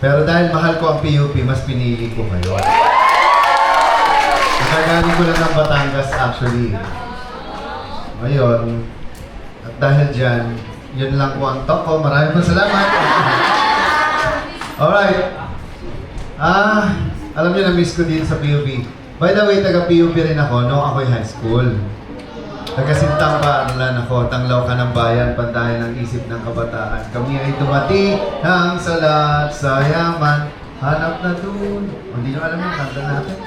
Pero dahil mahal ko ang PUP, mas pinili ko kayo. Nakagaling ko lang ng Batangas actually. Ngayon, at dahil dyan, yun lang po ang talk ko. Maraming salamat. Alright. Alam niyo, na-miss ko din sa PUP. By the way, taga-PUP rin ako noong ako'y high school. Taga-Sintang Paaralan ako, Tanglaw ka ng bayan, pantayan ng isip ng kabataan. Kami ay dumati ng salat sa yaman, hanap na dun. Hindi nyo alam yung kanta natin.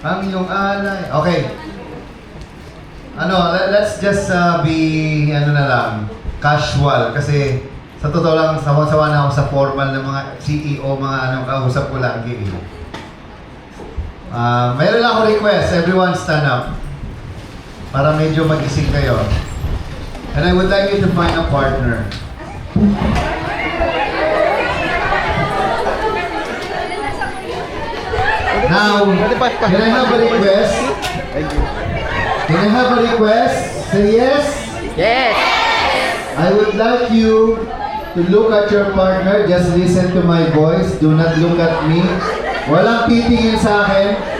Ang iyong alay. Okay. Let's just be, casual. Kasi sa totoo lang, sawa-sawa na ako sa formal ng mga CEO, mga kausap ko lagi. Mayroon lang ako request, everyone stand up. Para medyo mag-ising kayo. And I would like you to find a partner. Now, can I have a request? Can I have a request? Say yes? Yes! I would like you to look at your partner. Just listen to my voice. Do not look at me. Walang titingin sa akin.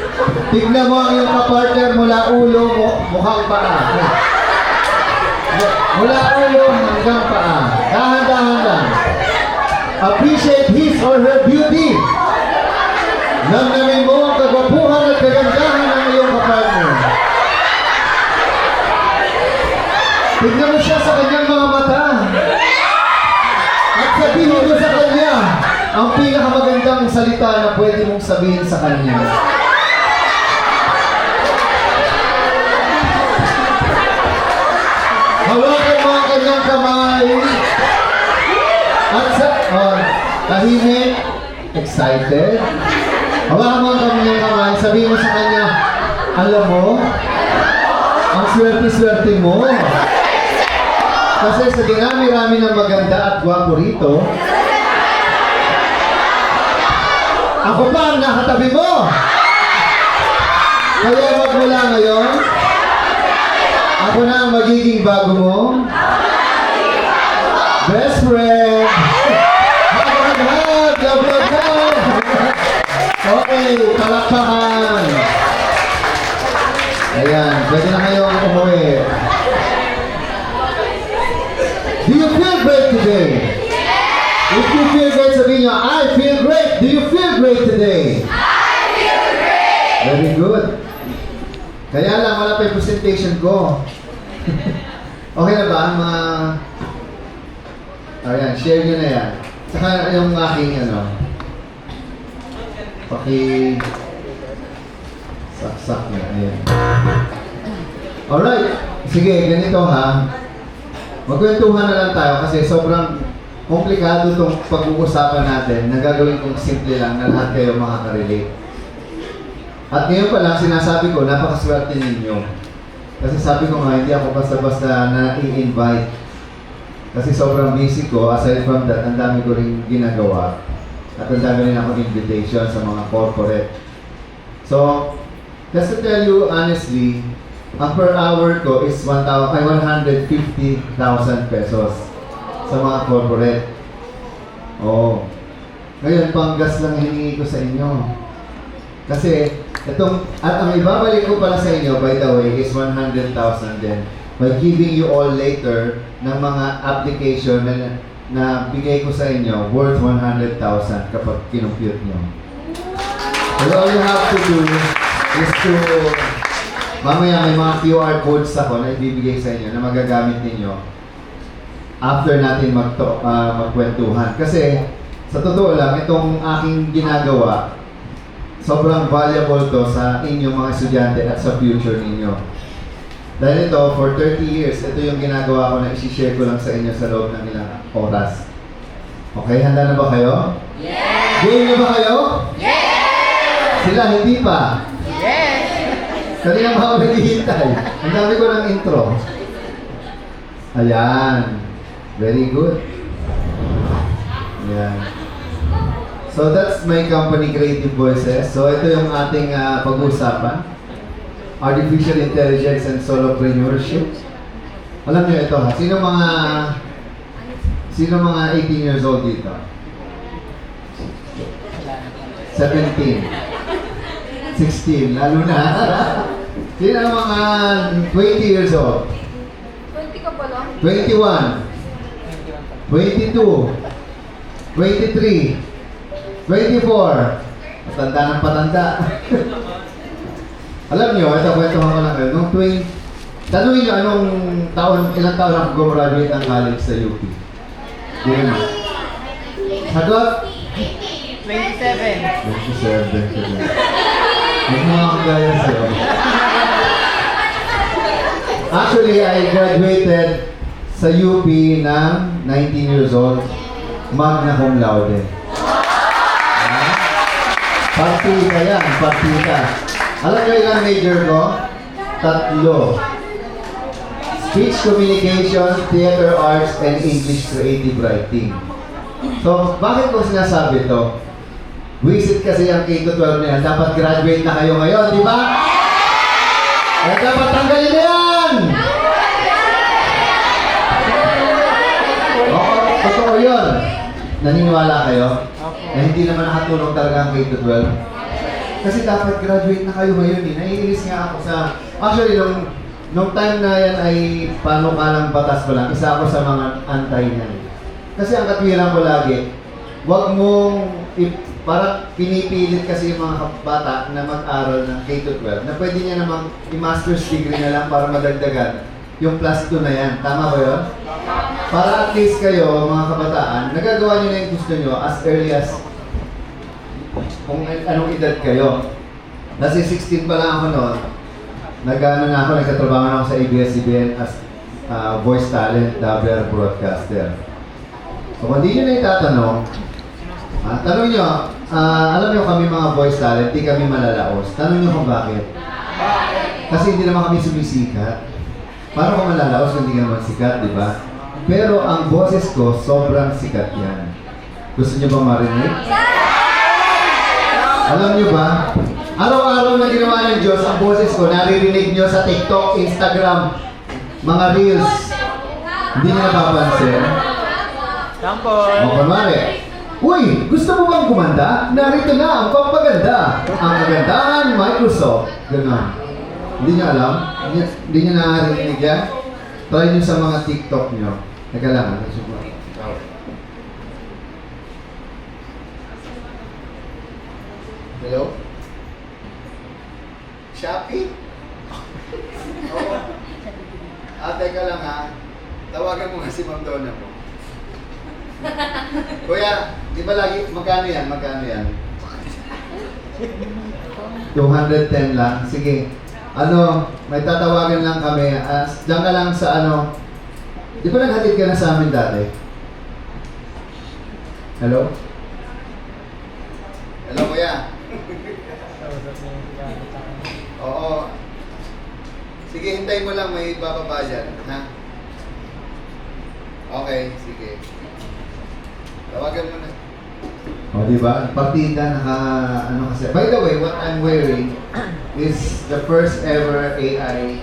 Tignan mo ang iyong kapartner mula ulo mo, mukhang paa. Mula ulo hanggang paa. Dahan-dahan lang. Appreciate his or her beauty. Namnamin mo ang kagwapuhan at kagandahan ng iyong kapartner. Tignan mo siya sa kanyang mga mata. At sabihin mo sa kanya ang pinakamagandang salita na pwede mong sabihin sa kanya. Hawakan mo ang kanyang kamay. At tahimik, excited. Hawakan mo ang kanyang kamay. Sabihin mo sa kanya, alam mo, ang swerte-swerte mo. Kasi sa dinami-rami ng maganda at gwapo rito, ako pa ang nakatabi mo. Kaya magmula ngayon, ako na ang magiging bago mo best friend. Okay, palakpakan. Ayan, pwede na kayong umuwi. Do you feel great today? If you feel great, sabihin nyo, I feel great. Do you feel great today? I feel great! Very good. Kaya lang, wala pa yung presentation ko. Okay na ba? Ayan, share nyo na yan. Saka yung aking, saksak na. Ayan. Alright. Sige, ganito ha. Magkwentuhan na lang tayo kasi sobrang komplikado itong pag-uusapan natin na gagawin kong simple lang na lahat kayo makaka-relate. At ngayon pa lang, sinasabi ko, napakaswerte ninyo. Kasi sabi ko nga, hindi ako basta-basta na i-invite. Kasi sobrang busy ko, aside from that, ang dami ko rin ginagawa. At ang dami rin ako invitation sa mga corporate. So, just to tell you honestly, ang per hour ko is 150,000 pesos sa mga corporate. Oh. Ngayon, panggas lang hiningi ko sa inyo. Kasi, at ang ibabalik ko pala sa inyo, by the way, is 100,000 din. By giving you all later ng mga application na bigay ko sa inyo worth 100,000 kapag kinumpute nyo. So all you have to do is to, mamaya may mga QR codes ako na ibibigay sa inyo na magagamit ninyo after natin magkwentuhan. Kasi sa totoo lang, itong aking ginagawa, sobrang valuable to sa inyong mga estudyante at sa future ninyo. Dahil ito, for 30 years, ito yung ginagawa ko na isi-share ko lang sa inyo sa loob ng ilang oras. Okay, handa na ba kayo? Yes! Game na ba kayo? Yes! Sila, hindi pa? Yes! Kanina pa ako naghihintay. Ang dami ko ng intro. Ayan. Very good. Ayan. So that's my company, Creative Voices. So ito yung ating pag-uusapan. Artificial Intelligence and Solopreneurship. Alam niyo ito ha, sino mga 18 years old dito? 17. 16, lalo na. Sino ang mga 20 years old? 20 ka pa lang? 21, 22, 23, 24. Patanda ng patanda. Alam nyo, ito kwento ko lang kayo. Nung tanungin nyo anong taon, ilang taon ako gumraduate ang college sa UP? Yun. Sagot? 27. 27. Huwag mga kagaya sa'yo. Actually, I graduated sa UP ng 19 years old, magna cum laude. Partita yan, partita. Alam nyo ilang major ko? 3. Speech Communication, Theater Arts, and English Creative Writing. So, bakit ko sinasabi to? Visit kasi ang K-12 na yan. Dapat graduate na kayo ngayon, di ba? Kaya dapat tanggalin na yan! Oo, totoo yun. Naniniwala kayo? Na hindi naman nakatulong talaga ang K-12? Kasi dapat graduate na kayo ngayon eh. Naiinis nga ako sa... Actually, nung time na yan ay panukalang batas ko lang, isa ako sa mga anti niyan. Kasi ang katwiran ko lagi, wag mong parang pinipilit kasi yung mga bata na mag-aral ng K-12 na pwede niya namang i-master's degree na lang para madagdagan yung plus 2 na yan. Tama ba yun? Para at least kayo, mga kabataan, nagagawa niyo na yung gusto niyo as early as kung anong edad kayo. Kasi 16 pa lang ako noon, nagkatrabaho na ako sa ABS-CBN as voice talent, dubber, broadcaster. So kung di nyo na itatanong, tanong nyo, alam nyo kami mga voice talent, di kami malalaos. Tanong nyo kung bakit. Kasi hindi naman kami sumisikat. Paano kung malalaos kung hindi ka naman sikat, di ba? Pero ang boses ko, sobrang sikat yan. Gusto nyo ba marinig? Alam nyo ba? Araw-araw na ginawa ng Diyos ang boses ko, naririnig nyo sa TikTok, Instagram, mga Reels. Hindi nyo napapansin? Sampol. O kunwari, uy, gusto mo bang kumanda? Narito na ang pampaganda. Ang kagandahan Microsoft. Ganon. Hindi nyo alam? Hindi nyo nakarinig yan? Try nyo sa mga TikTok nyo. Teka lang, hello? Shopee? Oo. Teka lang ha. Tawagan mo nga si Ma'am Donna mo. Kuya, di ba lagi, magkano yan? Magkano yan? 210 lang. Sige. May tatawagan lang kami. Diyan ka lang sa di ba naghatid ka na sa amin dati? Hello? Hello, kuya? Oo. Sige, hintay mo lang. May bababa dyan. Ha? Okay, sige. Tawagan mo na. O, diba? Partida, kasi. By the way, what I'm wearing is the first ever AI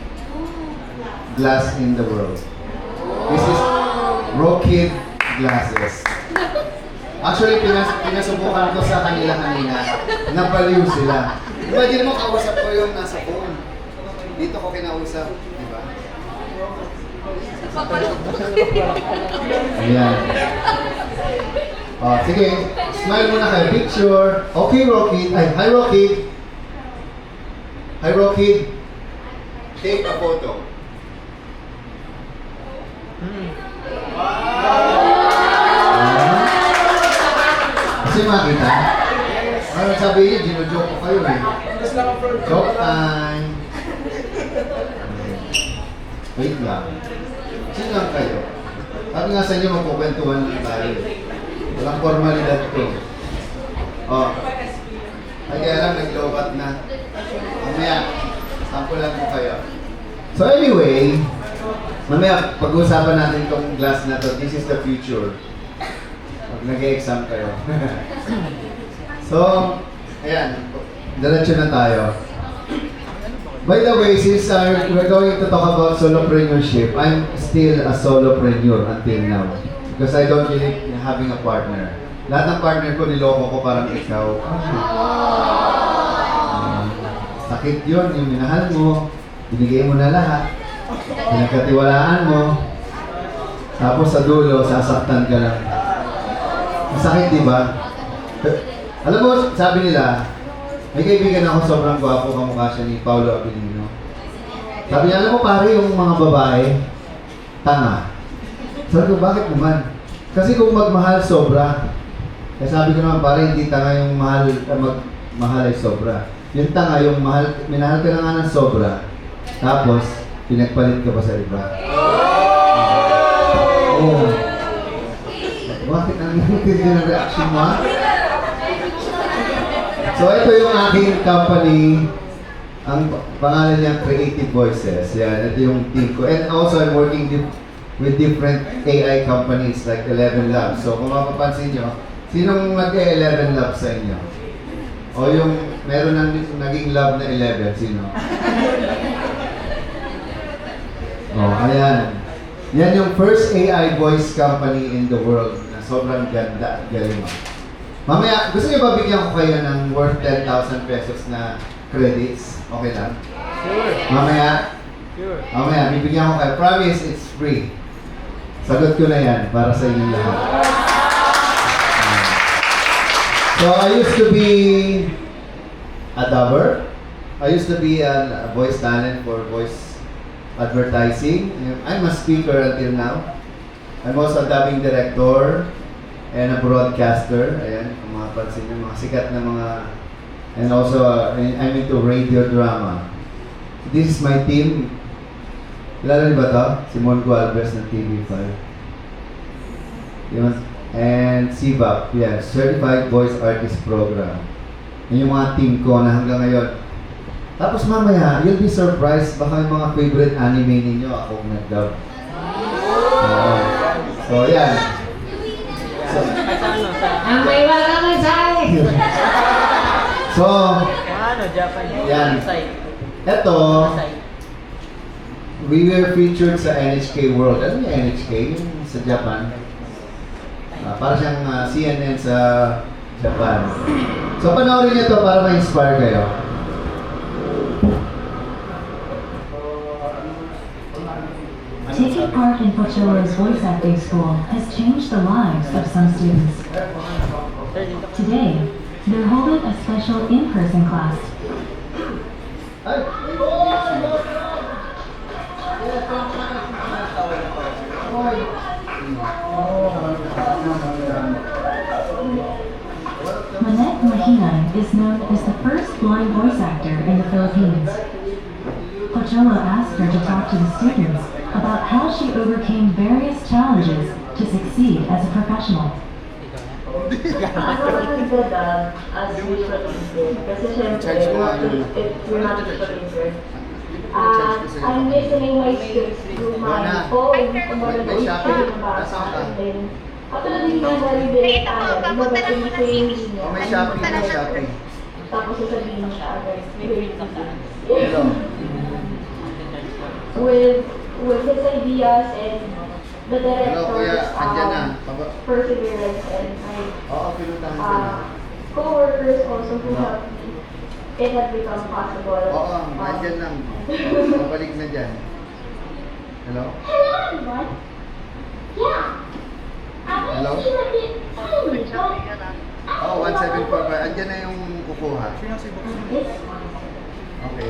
glass in the world. This is Rokid glasses. Actually, pinasubukan ko sa kanila kanina. Napaliw sila. Imagine mo, kausap ko yung nasa phone. Dito ko kinausap. Diba? Ayan. Sige, smile muna kayo. Picture. Okay, Rokid. Hi, Rokid. Hi, Rokid. Take a photo. Kasi makita. Ano sabi niyo, gino-joke ko kayo eh. Joke time. Wait lang. Sino lang kayo? Sabi nga sa inyo, magkukwentuhan lang tayo. Walang formalidad ko. Ay kaya lang, nag-lobat na. Mamaya, sampulan ko kayo. So anyway, mamaya, pag-uusapan natin itong glass na to. This is the future. Pag nag-exam kayo. So, ayan. Diretso na tayo. By the way, since we're going to talk about solopreneurship, I'm still a solopreneur until now. Because I don't believe in having a partner. Lahat ng partner ko niloko ko parang ikaw. Sakit yun, yung minahal mo, binigay mo na lahat, pinagkatiwalaan mo, tapos sa dulo, sasaktan ka lang. Masakit, di ba? Alam mo, sabi nila, may kaibigan ako sobrang gwapo, kamukha siya ni Paulo Abilino. Sabi niya, alam mo pare, yung mga babae, tanga. Sabi ko, bakit naman? Kasi kung magmahal sobra, kaya sabi ko naman pare, hindi tanga yung magmahal ay sobra. Yung tanga, yung minahal ka na nga ng sobra, tapos, pinagpalit ka pa sa iba. Oh. Bakit ang intindi ng reaction mo? So, ito yung aking company. Ang pangalan niya Creative Voices. Yan, ito yung team ko. And also, I'm working with different AI companies like 11 Labs. So, kung mapapansin nyo, sinong nag-11 Labs sa inyo? O yung meron naging lab na 11, sino? Oh, ayan. Yan yung first AI voice company in the world na sobrang ganda at galing. Mamaya, gusto niyo ba bigyan ko kayo ng worth 10,000 pesos na credits? Okay lang? Sure. Mamaya, Sure. mamaya, bibigyan ko kayo. Promise, it's free. Sagot ko na yan para sa inyo lahat. So, I used to be a dubber. I used to be a voice talent for voice advertising. I'm a speaker until now. I'm also a dubbing director and a broadcaster. Ayan, kung mapapansin nyo, mga sikat na mga... And also, I'm into radio drama. This is my team. Kilala niyo ba ito? Si Mon Gualvez ng TV5. Yun. And CVAP, yeah, Certified Voice Artist Program. Yun yung mga team ko na hanggang ngayon. Tapos mamaya, you'll be surprised, baka yung mga favorite anime ninyo, akong nag-dub. So, yan. So, Ang may mga mensahe! so Ano, Japanese? Yan. Side. eto, Side. we were featured sa NHK World. Ano yung NHK? Yung sa Japan. Para siyang CNN sa Japan. So, panoorin niyo to para ma-inspire kayo. Taking part in Pocholo's voice acting school has changed the lives of some students. Today, they're holding a special in-person class. Ay! Manette Mahina is known as the first blind voice actor in the Philippines. Pocholo asked her to talk to the students about how she overcame various challenges to succeed as a professional. Ano maganda as visual teacher? Kasi syempre, we're not visual teacher. I'm listening my scripts through my phone, kumbaga doon siya nabasa. And then, katulad din nga sa redirect kumbaga pinisa yung linya. Oh, may Shopee, may Shopee. Tapos sasabihin siya agad. Hello. With his ideas and the Hello, kuya. director's Andyan na. perseverance and my Oo, pinuntahan ko na. co-workers also who helped me, it had become possible. Oo, andyan lang. Pabalik na dyan. Hello? Hello, everyone. Yeah. Hello? Oo, 1745. Andyan na yung kukuha. Okay.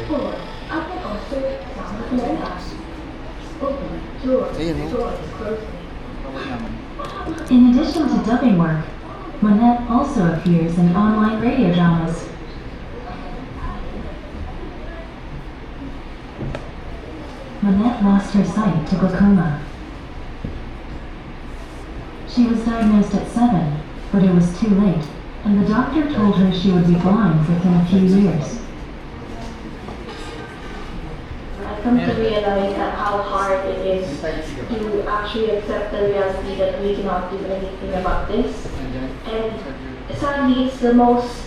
In addition to dubbing work, Manette also appears in online radio dramas. Manette lost her sight to glaucoma. She was diagnosed at 7, but it was too late, and the doctor told her she would be blind within a few years. I've come to realize that how hard it is to actually accept the reality that we cannot do anything about this. And sadly, it's the most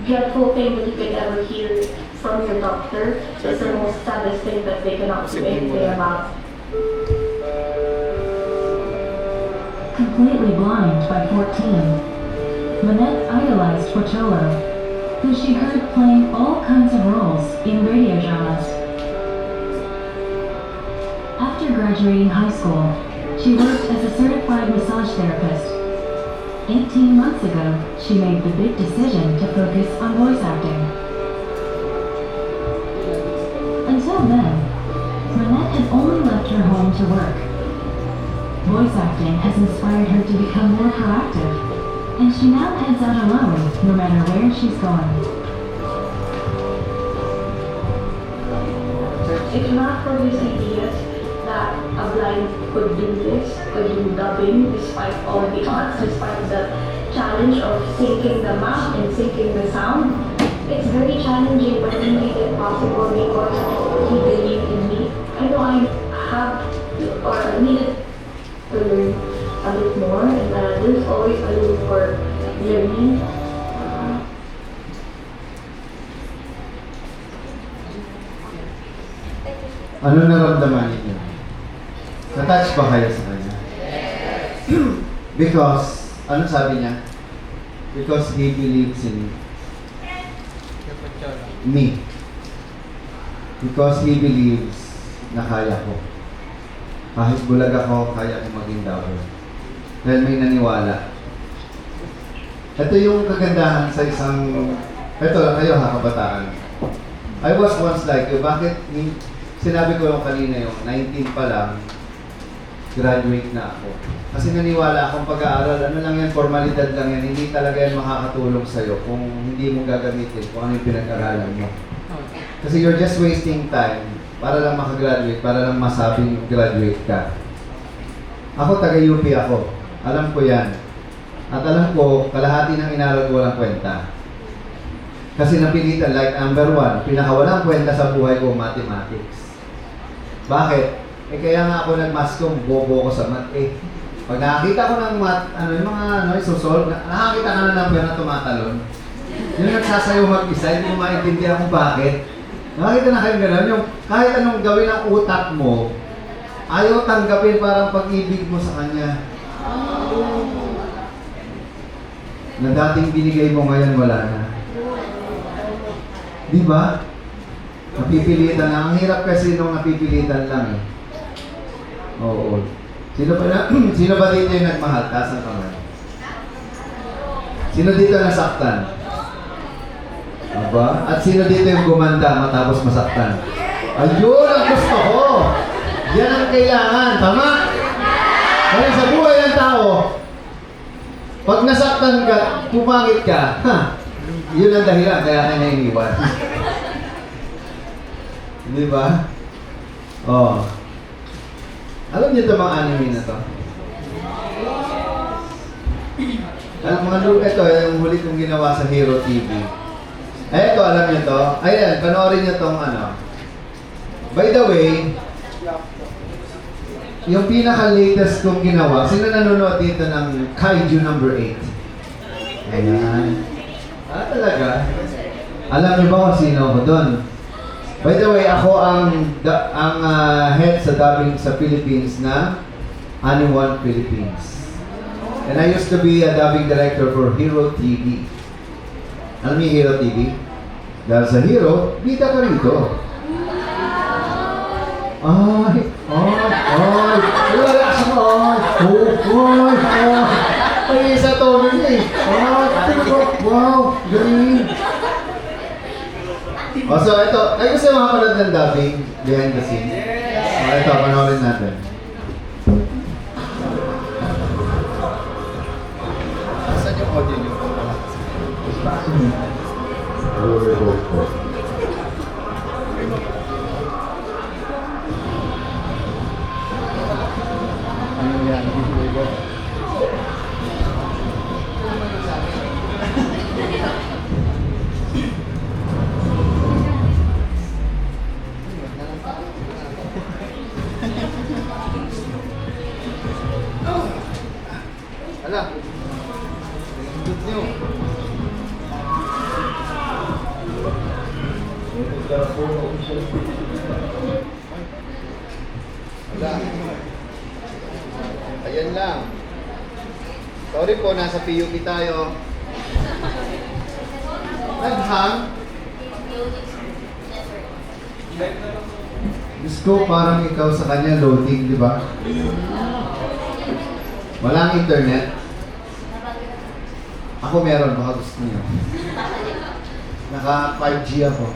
dreadful thing that you could ever hear from your doctor. It's the most saddest thing that they cannot do anything about. Completely blind by 14, Manette idolized Portillo, who she heard playing all kinds of roles in radio dramas. After graduating high school, she worked as a certified massage therapist. 18 months ago, she made the big decision to focus on voice acting. Until then, Manette had only left her home to work. Voice acting has inspired her to become more proactive, and she now heads out alone, no matter where she's going. If not for these ideas that a blind could do this, could do dubbing, despite all the odds, despite the challenge of syncing the map and syncing the sound, it's very challenging, but he made it possible because he believed in me. I know I have to, or I needed to learn a bit more, and there's always a room for learning. Ano naramdaman ninyo? Na-touch ba kayo sa kanya? Because, ano sabi niya? Because he believes in me. Because he believes na kaya ko. Kahit bulag ako, kaya ko maging double. Dahil may naniwala. Ito yung kagandahan sa isang... Ito lang kayo ha, kabataan. I was once like you. Bakit? Sinabi ko yung kanina yung 19 pa lang, graduate na ako. Kasi naniwala akong pag-aaral, ano lang yan, formalidad lang yan, hindi talaga yan makakatulong sa'yo kung hindi mo gagamitin kung ano yung pinag-aralan mo. Kasi you're just wasting time para lang makagraduate, para lang masabing graduate ka. Ako, taga-UP ako. Alam ko yan. At alam ko, kalahati ng inaral ko walang kwenta. Kasi napilitan, like number 1, pinakawalang kwenta sa buhay ko, mathematics. Bakit? Kaya nga ako nag-mascom, bobo ko sa math Pag nakakita ko ng math, yung mga isosolve, nakakita ka na number na tumatalon. Yung nagsasayo mag-isa, hindi mo maintindihan kung bakit. Nakakita na kayong gano'n, yung kahit anong gawin ang utak mo, ayaw tanggapin parang pag-ibig mo sa kanya. Na dating binigay mo ngayon, wala na. Di ba? Napipilitan lang. Ang hirap kasi nung napipilitan lang eh. Oo. Sino ba dito yung nagmahal? Taas ang kamay. Sino dito nasaktan? Aba? At sino dito yung gumanda matapos masaktan? Ayun ang gusto ko! Yan ang kailangan. Tama? Kaya sa buhay ng tao, pag nasaktan ka, pumangit ka, yun ang dahilan kaya kanya iniwan. Di ba? Oh. Alam niyo ito mga anime na to? Alam mga ito yung huli kong ginawa sa Hero TV. Ito, alam niyo to? Ayan, panoorin niyo tong ano. By the way, yung pinaka-latest kong ginawa, sino nanonood dito ng Kaiju number 8? Ayan. Talaga? Alam niyo ba kung sino ako doon? By the way, ako ang head sa dubbing sa Philippines na Anyone Philippines. And I used to be a dubbing director for Hero TV. Alam niyo Hero TV? Dahil sa Hero, bida ka rito. Ay! Wala sa ay, isa tono niya eh. Wow! Galing! So ito, ay gusto makapanood ng dubbing behind the scenes. Ito, panoorin natin. Saan yung audio nyo? Ano yan? Ala, good nyo. Ala. Ayan lang. Sorry po, nasa PUP tayo. Naghang. Diyos ko, parang ikaw sa kanya loading, di ba? Walang internet. Ako meron, baka gusto niyo. Naka 5G ako.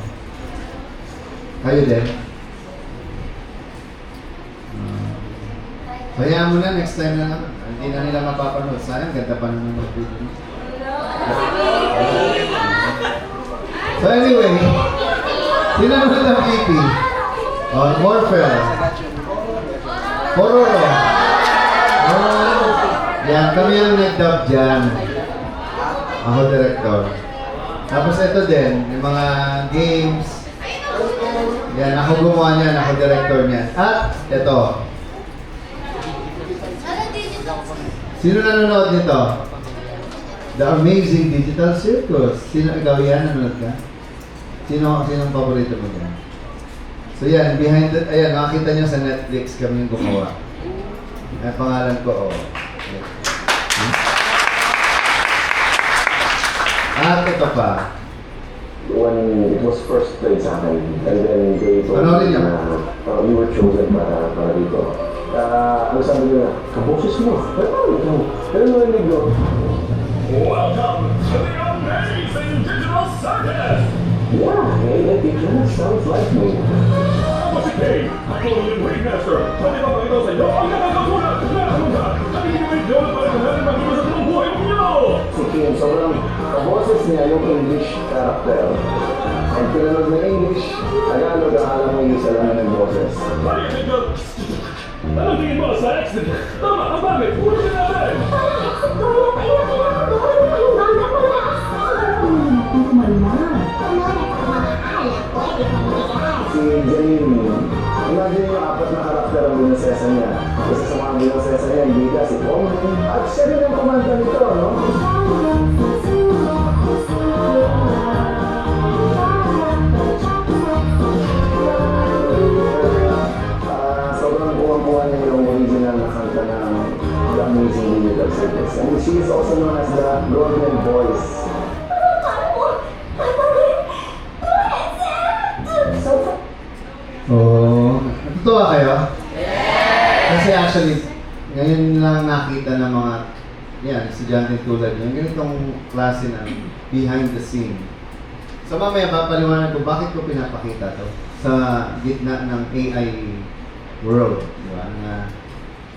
Kayo din? Hayaan mo na, next time na naman. Hindi na nila mapapanood. Sayang, ganda pa naman ng video. So anyway, sinanunod ang PP. On Morphel. Pororo. Oh, yan, kami ang nag-dub dyan. Ako director. Tapos ito din, yung mga games. Yan, ako gumawa niyan, ako director niyan. At ito. Sino nanonood nito? The Amazing Digital Circus. Sino ikaw yan? Nanonood ka? Sino ang paborito mo dyan? So yan, behind the, ayan, makakita nyo sa Netflix kami yung gumawa. Ang pangalan ko, oh. At ito pa. When it was first played sa akin, and then they told Panoorin niyo. we were chosen para dito. Ano sabi nila? Kaboses mo. Pero narinig ko. Welcome to the Amazing Digital Circus! Yeah, it kind of sounds like me. Ako si Kay, ako ang Waymaster. Pwede ba pakita sa inyo ang nakakagulat na halunga at hindi na para natin mag-iwas sa buhay ninyo! Si Kim, sobrang kaboses niya yung English character. And pinanood na English, Tagalog, akala mo yung isa lang na nagboses. Balik ito! Anong tingin mo sa accident? Tama, ang bagay! Ulitin natin! Si Janine, imagine yung apat na karakter ang binasesa niya. Isa sa mga binasesa niya, hindi ka si Pongin. At siya rin ang kumanta nito, no? Sobrang buwang-buwan niya yung original na kanta ng The Amazing Digital Circus. And she is also known as the Golden Voice. Oh, natutuwa kayo? Kasi actually, ngayon lang nakita ng mga estudyante tulad nyo, yung ganitong klase ng behind the scene. So mamaya papaliwanag ko bakit ko pinapakita to sa gitna ng AI world, di ba? Na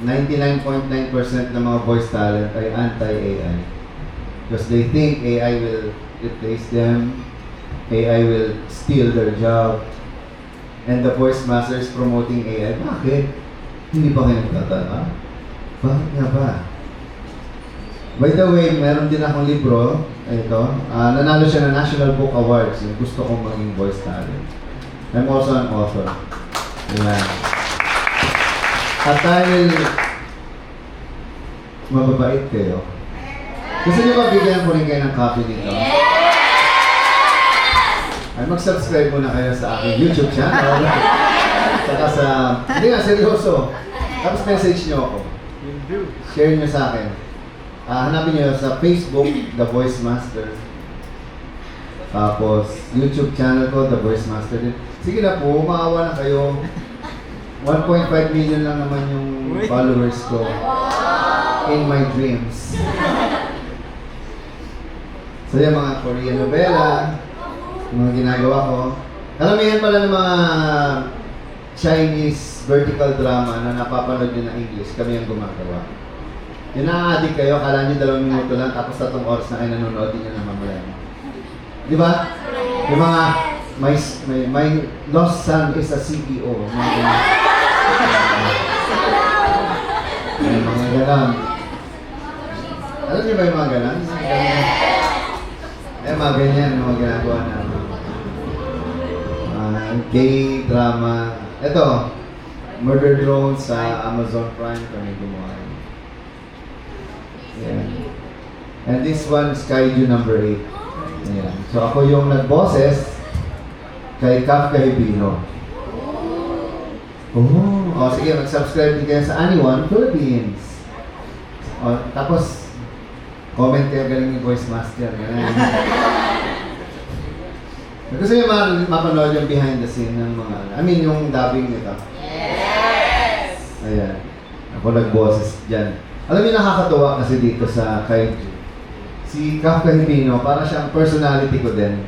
99.9% ng mga voice talent ay anti-AI. Because they think AI will replace them, AI will steal their job, and the voice masters promoting AI. Bakit? Hindi ba kayo nagtataka? Bakit nga ba? By the way, meron din akong libro. Ito. Nanalo siya ng National Book Awards. Yung gusto kong maging voice talent. I'm also an author. Ayan. At dahil mababait kayo, gusto niyo ba bigyan ko rin kayo ng copy nito? Ay, mag-subscribe muna kayo sa aking YouTube channel. Saka sa... Hindi nga, seryoso. Tapos message nyo ako. Share nyo sa akin. Hanapin nyo sa Facebook, The Voice Master. Tapos, YouTube channel ko, The Voice Master din. Sige na po, maawa na kayo. 1.5 million lang naman yung followers ko. In my dreams. So yung mga Korean novela, yung mga ginagawa ko. Karamihan pala ng mga Chinese vertical drama na napapanood nyo na English, kami ang gumagawa. Yung na-addict kayo, kala nyo 2 minuto lang, tapos 3 oras na kayo nanonood din nyo na mamaya. Di ba? Yung mga, my lost son is a CEO. Mga ganon. Alam niyo ba yung mga ganon? Mga ganyan, mga ginagawa na gay drama. Ito, Murder Drone sa Amazon Prime kami gumawa. Ayan. And this one, Skyju number 8. Ayan. So ako yung nag-bosses kay Kaf Kahibino. Sige, mag-subscribe din kayo sa Anyone Philippines. Tapos, Comment kayo, galing yung voice master. Ganun. Gusto niyo mapanood yung behind the scene ng mga, yung dubbing nito. Yes! Ayan. Ako nagboses dyan. Alam niyo, nakakatuwa kasi dito sa Kaiju. Si Kafka Hipino, para siyang personality ko din.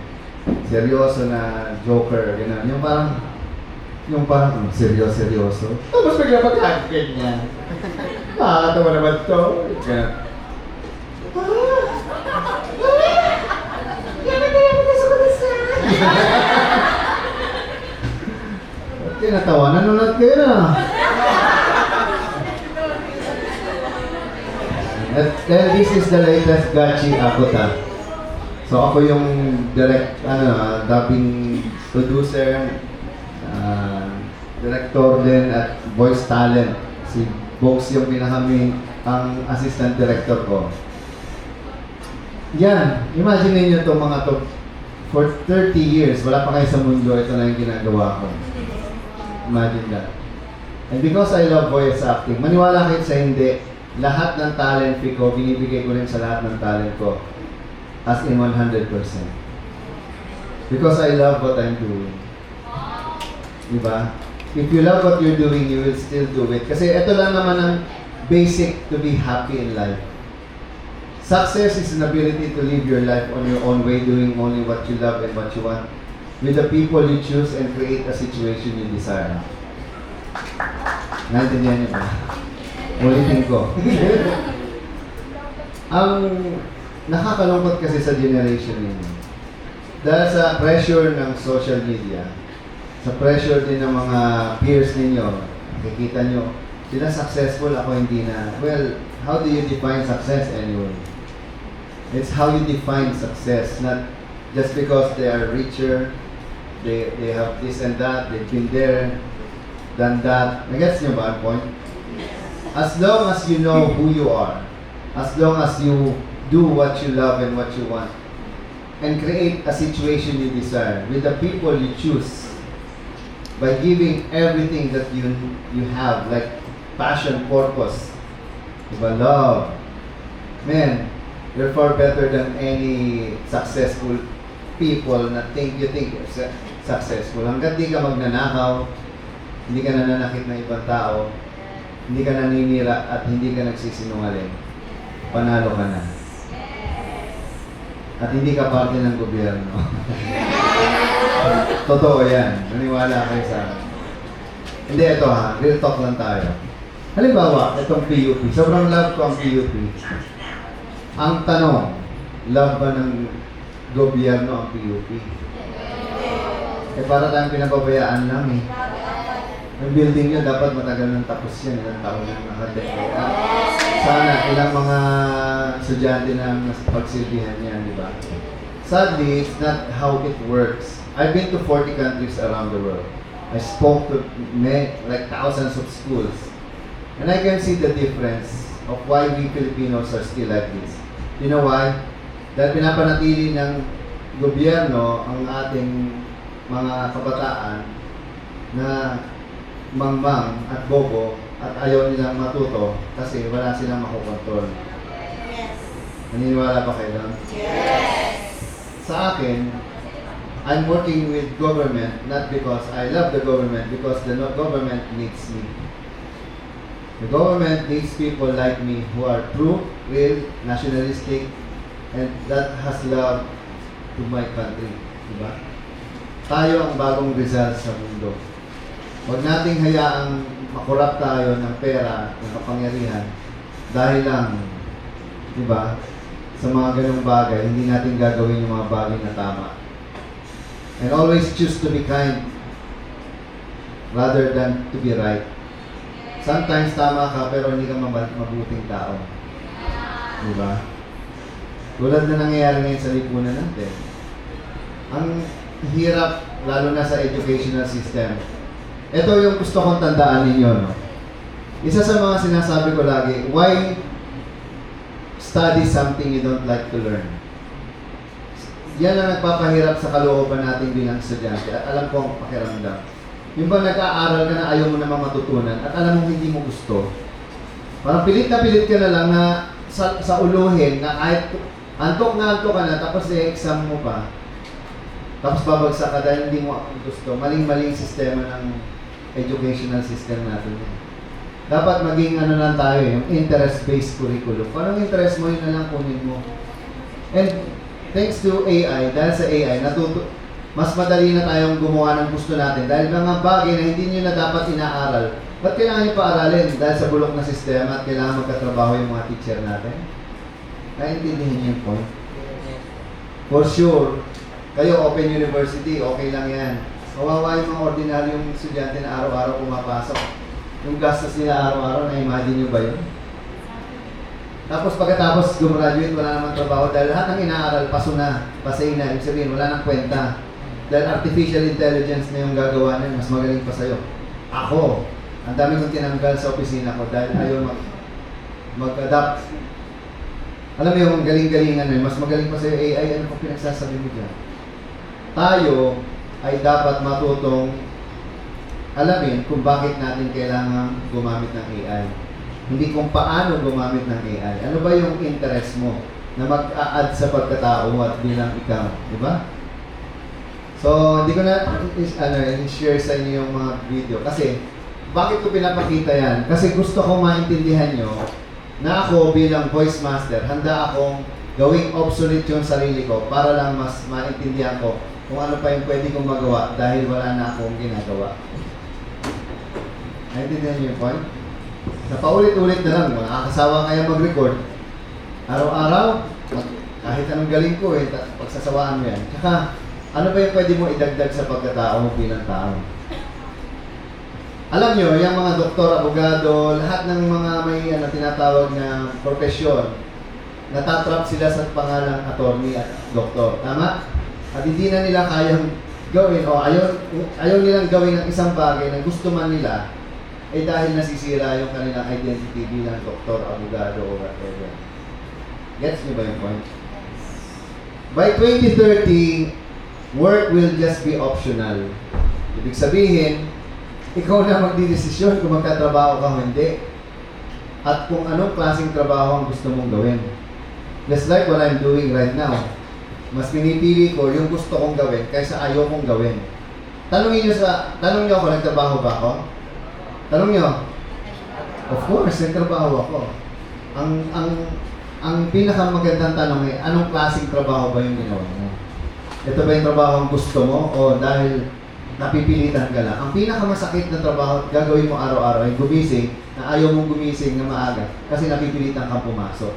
Seryoso na joker, gano'n. Yung parang, seryoso. Tapos bigla magkakagad niya. Nakakatawa naman to. Ganun. Tinatawa, nanonood kayo na. Then this is the latest Gachi Akuta. So ako yung dubbing producer, director din at voice talent. Si Box yung ang assistant director ko. Yan, imagine niyo itong mga to. For 30 years, wala pa kayo sa mundo, ito na yung ginagawa ko. Imagine that. And because I love voice acting, maniwala kayo sa hindi, lahat ng talent fee ko, binibigay ko rin sa lahat ng talent ko. As in 100%. Because I love what I'm doing. Diba? If you love what you're doing, you will still do it. Kasi ito lang naman ang basic to be happy in life. Success is an ability to live your life on your own way, doing only what you love and what you want, with the people you choose and create a situation you desire. Naintindihan niyo ba? Ulitin ko. Ang nakakalungkot kasi sa generation ninyo, dahil sa pressure ng social media, sa pressure din ng mga peers ninyo, nakikita nyo, sila successful, ako hindi na. Well, how do you define success anyway? It's how you define success, not just because they are richer, they have this and that, they've been there, done that. Nagets nyo ba ang point? As long as you know who you are, as long as you do what you love and what you want, and create a situation you desire with the people you choose, by giving everything that you have, like passion, purpose, diba, love, man, you're far better than any successful people na you think you're successful. Hanggat di ka magnanakaw, hindi ka nananakit ng ibang tao, hindi ka naninira at hindi ka nagsisinungaling, panalo ka na. At hindi ka parte ng gobyerno. Totoo yan. Naniwala kayo sa akin. Hindi, ito ha. Real talk lang tayo. Halimbawa, itong PUP. Sobrang love ko ang PUP. Ang tanong, love ba ng gobyerno ang PUP? Para tayong pinababayaan lang eh. Yung building nyo, dapat matagal nang tapos yan. Ilang taon nang nakadekada. Sana ilang mga estudyante na pagsilbihan yan, di ba? Sadly, it's not how it works. I've been to 40 countries around the world. I spoke to like thousands of schools. And I can see the difference of why we Filipinos are still like this. You know why? Dahil pinapanatili ng gobyerno ang ating mga kabataan na mangmang at bobo at ayaw nilang matuto kasi wala silang makokontrol. Yes. Naniniwala ba kayo doon? Yes. Sa akin, I'm working with government not because I love the government, because the government needs me. The government needs people like me who are true, real, nationalistic, and that has love to my country. Diba? Tayo ang bagong Rizal sa mundo. Huwag nating hayaang makurap tayo ng pera, ng kapangyarihan, dahil lang, diba, sa mga ganung bagay, hindi natin gagawin yung mga bagay na tama. And always choose to be kind rather than to be right. Sometimes tama ka pero hindi ka mabuting tao. Diba? Tulad na nangyayari ngayon sa lipunan natin. Ang hirap, lalo na sa educational system. Ito yung gusto kong tandaan ninyo, no? Isa sa mga sinasabi ko lagi, why study something you don't like to learn? Yan ang nagpapahirap sa kalooban natin bilang estudyante. At alam ko ang pakiramdam. Yung ba nag-aaral ka na ayaw mo namang matutunan at alam mo hindi mo gusto, parang pilit na pilit ka na lang na sa uluhin na kahit antok na antok ka na, tapos i-exam mo pa, tapos babagsak ka dahil hindi mo gusto. Maling-maling sistema ng educational system natin. Dapat maging ano lang tayo, yung interest-based curriculum. Kung anong interest mo, yun na lang kunin mo. And thanks to AI, dahil sa AI, mas madali na tayong gumawa ng gusto natin. Dahil mga bagay na hindi nyo na dapat inaaral. Ba't kailangan nyo paaralin? Dahil sa bulok na sistema at kailangan magkatrabaho yung mga teacher natin? Naintindihan nyo yung point? For sure, kayo Open University, okay lang yan. Kawawa yung mga ordinaryong estudyante na araw-araw pumapasok. Yung gastos nila araw-araw, na-imagine nyo ba yun? Tapos pagkatapos gumraduate, wala namang trabaho dahil lahat ng inaaral, paso na, pasay na, ibig sabihin, wala nang kwenta. Dahil artificial intelligence na yung gagawa niyan, mas magaling pa sa'yo. Ako, ang dami kong tinanggal sa opisina ko dahil ayaw mag-adapt. Alam mo yung galing-galingan na yun, mas magaling pa sa'yo AI, ano pa pinagsasabi mo dyan? Tayo ay dapat matutong alamin kung bakit natin kailangan gumamit ng AI. Hindi kung paano gumamit ng AI. Ano ba yung interest mo na mag-a-add sa pagkatao at bilang ikaw, di ba? So, hindi ko na i-share sa inyo yung mga video kasi bakit ko pinapakita yan? Kasi gusto ko maintindihan nyo na ako bilang voice master, handa akong gawing obsolete yung sarili ko para lang mas maintindihan ko kung ano pa yung pwede kong magawa dahil wala na akong ginagawa. Naintindihan niyo yung point? Sa paulit-ulit na lang, makakasawa kaya mag-record. Araw-araw, kahit anong galing ko pagsasawaan mo yan. Tsaka, ano ba yung pwede mo idagdag sa pagkatao mo bilang tao? Alam nyo, yung mga doktor, abogado, lahat ng mga may tinatawag na profesyon, natatrap sila sa pangalang attorney at doktor. Tama? At hindi na nila kayang gawin o ayaw nilang gawin ng isang bagay na gusto man nila dahil nasisira yung kanilang identity bilang doktor, abogado, o whatever. Gets niyo ba yung point? By 2030, work will just be optional. Ibig sabihin, ikaw na magdidesisyon kung magtatrabaho ka o hindi. At kung anong klaseng trabaho ang gusto mong gawin. Just like what I'm doing right now. Mas pinipili ko yung gusto kong gawin kaysa ayaw kong gawin. Tanong niyo ako, nagtrabaho ba ako? Tanong niyo. Of course, nagtrabaho ako. Ang pinakamagandang tanong ay, anong klaseng trabaho ba yung ginawa mo? Ito ba yung trabaho ang gusto mo o dahil napipilitan ka lang? Ang pinakamasakit na trabaho gagawin mo araw-araw ay gumising na ayaw mong gumising na maaga kasi napipilitan kang pumasok.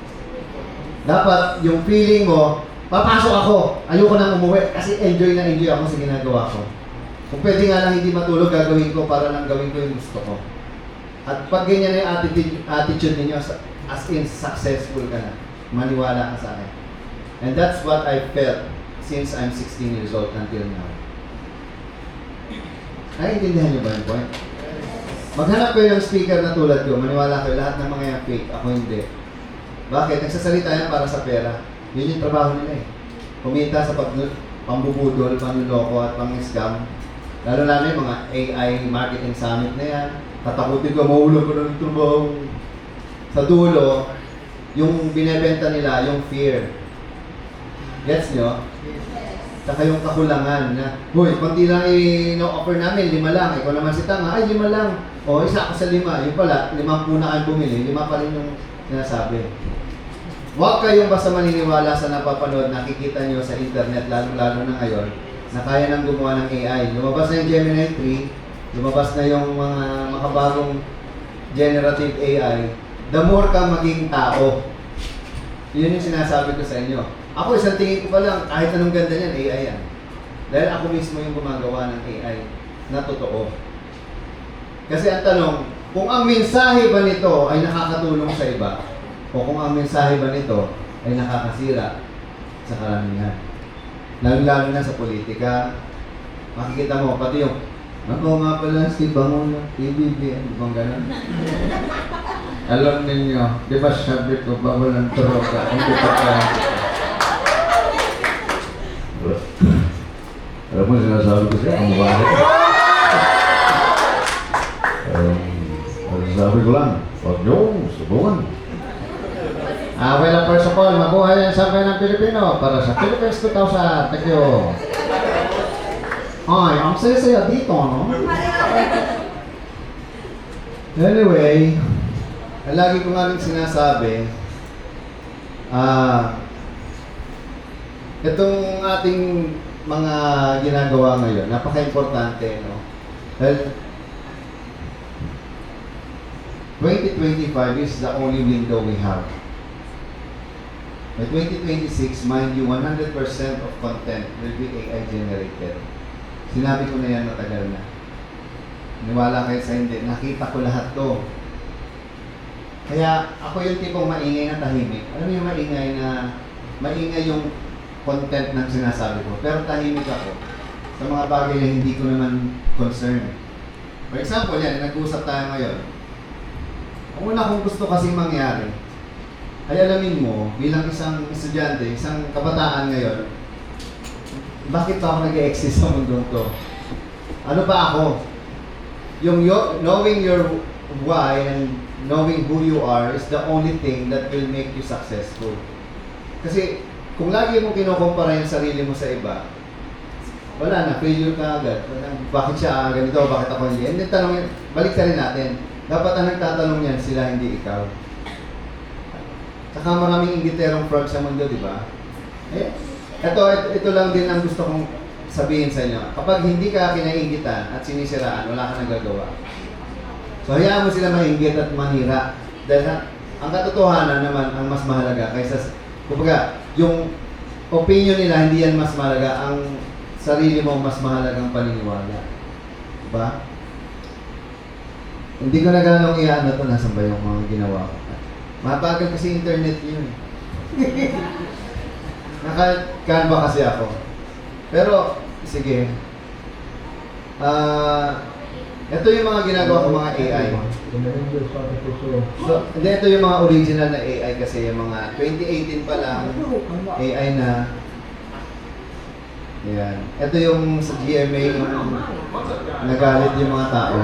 Dapat yung feeling mo, papasok ako, ayoko nang umuwi kasi enjoy na enjoy ako sa ginagawa ko. Kung pwede nga lang hindi matulog, gagawin ko para lang gawin ko yung gusto ko. At pag ganyan na yung attitude ninyo, as in successful ka na, maniwala ka sa akin. And that's what I felt since I'm 16 years old until now. Naiintindihan niyo ba yung point? Maghanap kayo ng speaker na tulad ko, maniwala kayo, lahat ng mga yan fake, ako hindi. Bakit? Nagsasalita yan para sa pera. Yun yung trabaho nila eh. Kumita sa pambubudol, panluloko at pang-scam. Lalo na yung mga AI marketing summit na yan. Tatakutin ko, maulang ko ng trabaho. Sa dulo, yung binebenta nila, yung fear. Gets nyo? Saka yung kakulangan na, huy, konti lang i-offer namin, 5 lang. Ikaw naman si Tanga, ay 5 lang. O, isa ako sa 5. Yung pala, 5 na kayo bumili, 5 pa rin yung sinasabi. Huwag kayong basta maniniwala sa napapanood, nakikita nyo sa internet, lalo-lalo na ngayon, na kaya nang gumawa ng AI. Lumabas na yung Gemini 3, lumabas na yung mga makabagong generative AI. The more ka maging tao, yun yung sinasabi ko sa inyo. Ako, isang tingin ko pa lang, kahit anong ganda niyan, AI yan. Dahil ako mismo yung gumagawa ng AI na totoo. Kasi ang tanong, kung ang mensahe ba nito ay nakakatulong sa iba, o kung ang mensahe ba nito ay nakakasira sa karamihan. Lalo na sa politika, makikita mo, pati yung, ako nga pala si Bangon, PBB, ano bang gano'n? Alam ninyo, di ba sabi ko, bawal ng droga, hindi pa kaya. Alam mo, sinasabi ko siya, ang mukha nito. Sabi ko lang, huwag niyo, subukan. Well, first of all, mabuhay ang sabi ng Pilipino para sa Philippines 2000. Thank you. Ay, ang saya-saya dito, no? Anyway, lagi ko nga rin sinasabi, itong ating mga ginagawa ngayon, napaka-importante, no? Dahil 2025 is the only window we have. By 2026, mind you, 100% of content will be AI generated. Sinabi ko na yan matagal na. Niwala kayo sa hindi, nakita ko lahat to. Kaya ako yung tipong maingay na tahimik. Alam mo yung maingay yung content ng sinasabi ko. Pero tahimik ako sa mga bagay na hindi ko naman concern. For example, yan, nag-uusap tayo ngayon. Ang una kong gusto kasing mangyari, ay alamin mo, bilang isang estudyante, isang kabataan ngayon, bakit pa ako nag-exist sa mundong to? Ano ba ako? Yung knowing your why and knowing who you are is the only thing that will make you successful. Kasi kung lagi mong kinukumpara yung sarili mo sa iba, wala na, failure ka agad. Bakit siya ganito, bakit ako hindi? And then tanongin, balik ka rin natin. Dapat ang nagtatanong yan, sila, hindi ikaw. Saka maraming ingiterong fraud sa mundo, di ba? Ito lang din ang gusto kong sabihin sa inyo. Kapag hindi ka kinaingitan at sinisiraan, wala ka nagagawa. So, hayaan mo sila mainggit at manira. Dahil ang katotohanan naman ang mas mahalaga kaysa, kumbaga, yung opinion nila, hindi yan mas mahalaga. Ang sarili mo mas mahalagang paniniwala. Diba? Hindi ko na ganong iano ito. Nasaan ba yung mga ginawa ko? Mabagal kasi internet yun. Naka-Canva kasi ako. Pero, sige. Ito yung mga ginagawa ko mga AI. So, hindi, ito yung mga original na AI kasi yung mga 2018 pa lang AI na. Ayan. Ito yung sa GMA yung nagalit yung mga tao.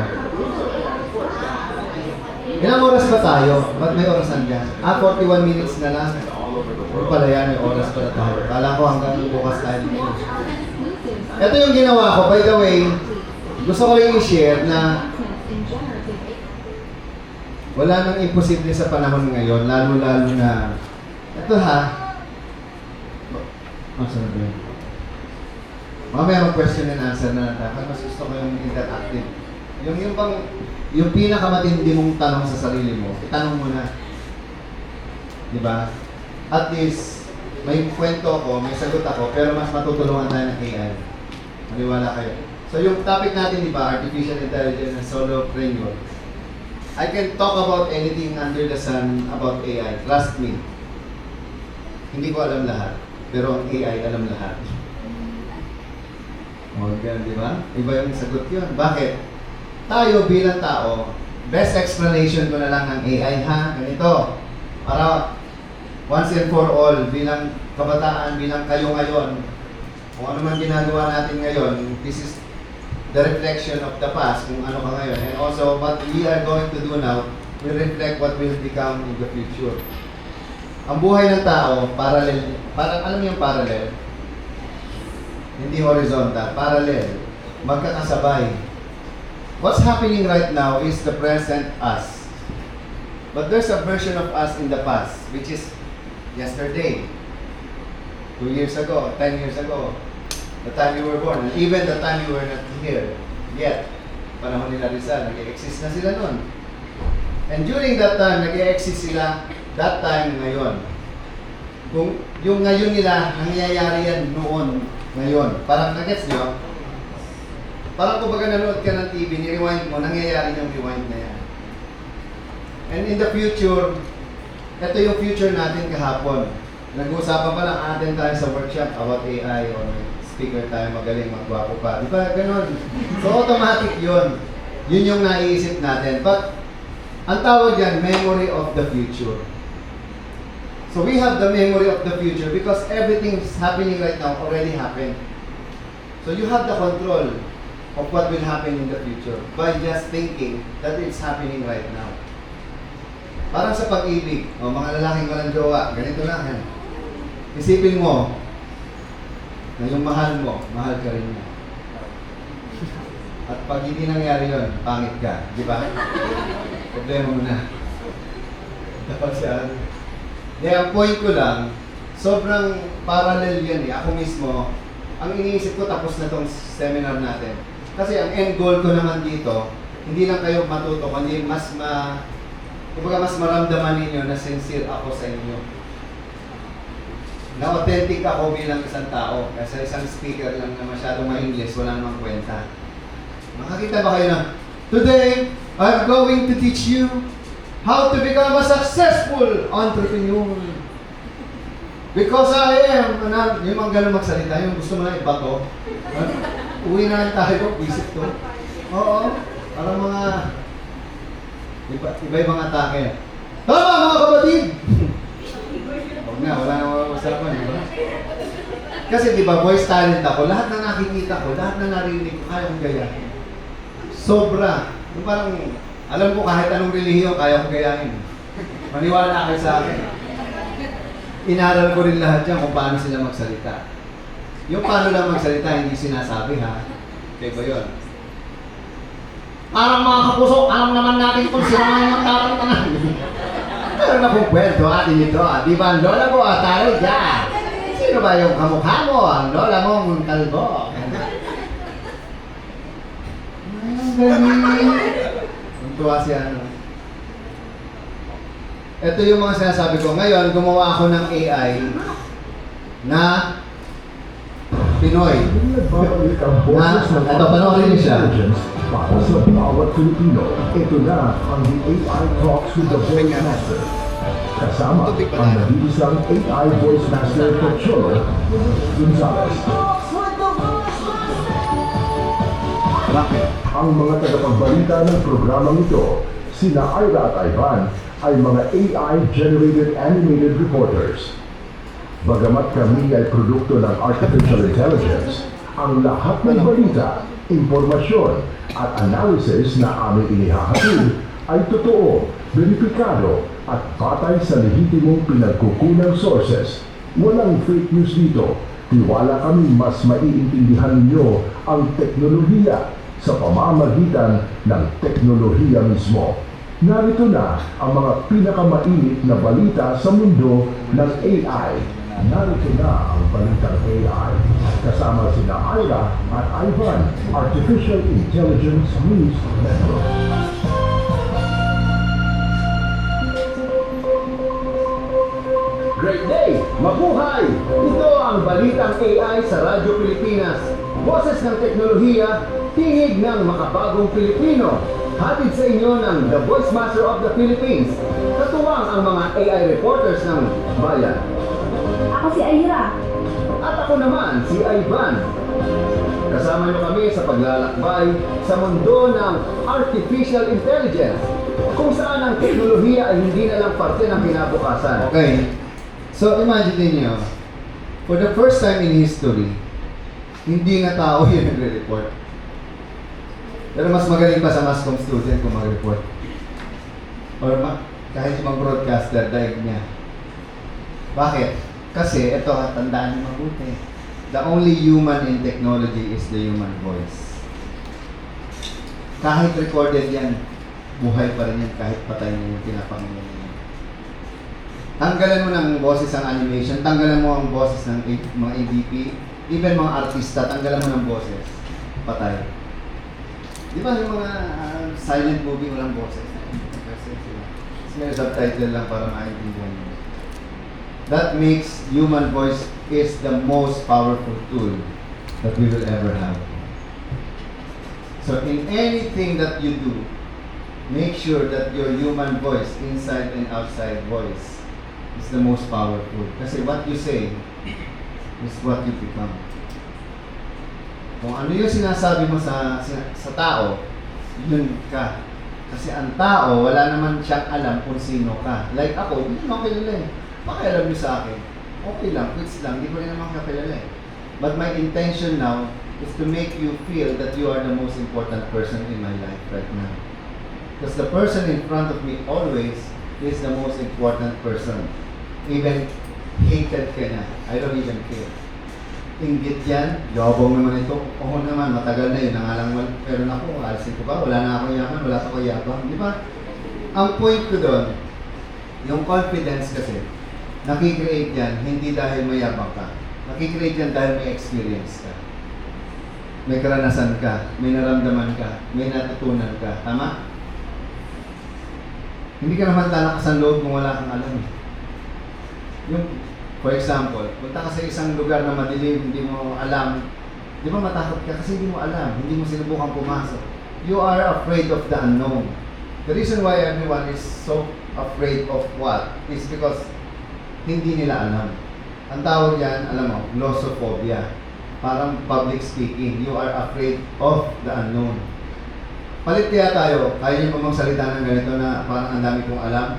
Ilang oras ba tayo? Ba't may orasan dyan? 41 minutes na lang. Ano pala yan, may oras pala tayo. Kala ko hanggang bukas tayo dito. Ito yung ginawa ko. By the way, gusto ko rin i-share na wala nang imposible sa panahon ngayon, lalo-lalo na ito ha. Sorry ba yun? Mamaya mag-question and answer na natin. Mas gusto ko yung interactive. Yung pinakamatindi mong tanong sa sarili mo, itanong mo na. Diba? At least, may kwento ako, may sagot ako, pero mas matutulungan tayo ng AI. Maniwala kayo. So yung topic natin, di ba, Artificial Intelligence and Solopreneur. I can talk about anything under the sun about AI. Trust me. Hindi ko alam lahat, pero ang AI alam lahat. O, ganun, di ba? Iba yung sagot yun. Bakit? Tayo bilang tao, best explanation ko na lang ng AI, ha? Ganito. Para once and for all, bilang kabataan, bilang kayo ngayon, kung ano man ginagawa natin ngayon, this is the reflection of the past, kung ano ka ngayon. And also, what we are going to do now will reflect what will become in the future. Ang buhay ng tao, parallel, parang alam mo yung parallel? Hindi horizontal, parallel. Magkakasabay. What's happening right now is the present us. But there's a version of us in the past, which is yesterday, 2 years ago, 10 years ago, the time you were born, and even the time you were not here yet. Panahon nila Rizal, nag-exist na sila nun. And during that time, nag-exist sila, that time ngayon. Kung yung ngayon nila, nangyayari yan noon, ngayon. Parang nag-gets nyo? Parang kung baga nanood ka ng TV, ni-rewind mo, nangyayari yung rewind na yan. And in the future, ito yung future natin kahapon. Nag-uusapan pa lang atin tayo sa workshop about AI or speaker tayo magaling, magwapo pa. Di ba? Ganun. So automatic yun. Yun yung naiisip natin. But ang tawag yan, memory of the future. So we have the memory of the future because everything is happening right now already happened. So you have the control of what will happen in the future by just thinking that it's happening right now. Parang sa pag-ibig, o mga lalaking walang jowa, ganito lang yan. Isipin mo, na yung mahal mo, mahal ka rin niya. At pag hindi nangyari yun, pangit ka, di ba? Problema mo na. Tapos yan. Ang point ko lang, sobrang parallel yan eh. Ako mismo, ang iniisip ko tapos na tong seminar natin. Kasi ang end goal ko naman dito, hindi lang kayo matuto, kundi mas maramdaman ninyo na sincere ako sa inyo. Na authentic ako bilang isang tao. Kasi isang speaker lang na masyadong ma-English, wala namang kwenta. Makakita ba kayo na, today, I'm going to teach you how to become a successful entrepreneur. Because I am, yung mga ganun magsalita, yung gusto mo lang ibato. Uwi na lang tayo, visit to. Oo, parang mga iba-ibang atake. Tama mga kapatid! Huwag na, wala nang usapan, di ba? Kasi di ba, voice talent ako, lahat na nakikita ko, lahat na narinig ko, kaya kong gayahin. Sobra. Yung parang, alam ko kahit anong relihiyon, kaya kong gayahin. Maniwala kayo sa akin. Inaral ko rin lahat yan kung paano sila magsalita. Yung paano lang magsalita, hindi sinasabi ha. Okay ba yun? Parang mga kapuso, alam naman natin kung sino nga yung tarantanan. Meron akong kwento atin ito. Di ba ang lola mo taro dyan? Sino ba yung kamukha mo? Ang lola mong kalbo. Ang galing. Ang tuwa si ano. Ito yung mga sinasabi ko. Ngayon, gumawa ako ng AI na Pinoy. Ito, panoorin niyo siya. Para sa bawat Pilipino, ito na ang The AI Talks with the Voice Master. Kasama ang nag-iisang AI Voice Master Pocholo Gonzales. Bakit? Ang mga tagapagbalita ng programang ito, sina Ira at Ivan, ay mga AI-generated animated reporters. Bagamat kami ay produkto ng artificial intelligence, ang lahat ng balita, impormasyon, at analysis na aming inihahatid ay totoo, beripikado, at patay sa lehitimong pinagkukunang sources. Walang fake news dito. Tiwala kami mas maiintindihan ninyo ang teknolohiya sa pamamagitan ng teknolohiya mismo. Narito na ang mga pinakamainit na balita sa mundo ng AI. Narito na ang balitang AI. Kasama sina Ira at Ivan, Artificial Intelligence News Network. Great day! Mabuhay! Ito ang balitang AI sa Radyo Pilipinas. Boses ng teknolohiya, tinig ng makabagong Pilipino. Hatid sa inyo ng The Voice Master of the Philippines. Katuwang ang mga AI reporters ng bayan. Ako si Aira. At ako naman, si Ivan. Kasama niyo kami sa paglalakbay sa mundo ng Artificial Intelligence, kung saan ang teknolohiya ay hindi na lang parte ng kinabukasan. Okay, so imagine niyo, for the first time in history, hindi na tao yung nagre-report. Pero mas magaling pa sa mass comm student kung mag-report. Or kahit yung broadcaster, daig niya. Bakit? Kasi ito, tandaan niyo mabuti. The only human in technology is the human voice. Kahit recorded yan, buhay pa rin yan kahit patay na yung pinapanginggan niya. Tanggalan mo ng boses ang animation, tanggalan mo ang boses ng mga ADP, even mga artista, tanggalan mo ng boses, patay. Di ba yung mga silent movie walang boses? Kasi may subtitle lang para maintindihan mo. That makes human voice is the most powerful tool that we will ever have. So in anything that you do, make sure that your human voice, inside and outside voice, is the most powerful. Kasi what you say is what you become. Kung ano yung sinasabi mo sa tao, yun ka. Kasi ang tao, wala naman siyang alam kung sino ka. Like ako, hindi naman kilala eh. Pakialam niyo sa akin. Okay lang, quits lang, hindi ko rin naman kakilala eh. But my intention now is to make you feel that you are the most important person in my life right now. Because the person in front of me always is the most important person. Even hated ka niya. I don't even care. Inggit yan, yabang naman ito. Oo naman, matagal na yun, nangalang pero naku, alisin ko ba? Wala na akong yaman, wala akong yabang. Di ba? Ang point ko doon, yung confidence kasi, nakikreate yan, hindi dahil mayabang ka. Nakikreate yan dahil may experience ka. May karanasan ka, may naramdaman ka, may natutunan ka. Tama? Hindi ka naman lalakas ang loob kung wala kang alam. Yung, for example, punta ka sa isang lugar na madilim, hindi mo alam. Di ba matakot ka kasi hindi mo alam, hindi mo sinubukan pumasok. You are afraid of the unknown. The reason why everyone is so afraid of what is because hindi nila alam. Ang tawag yan, alam mo, glossophobia. Parang public speaking. You are afraid of the unknown. Palit kaya tayo, kaya niyo pa magsalita ng ganito na parang ang dami kong alam?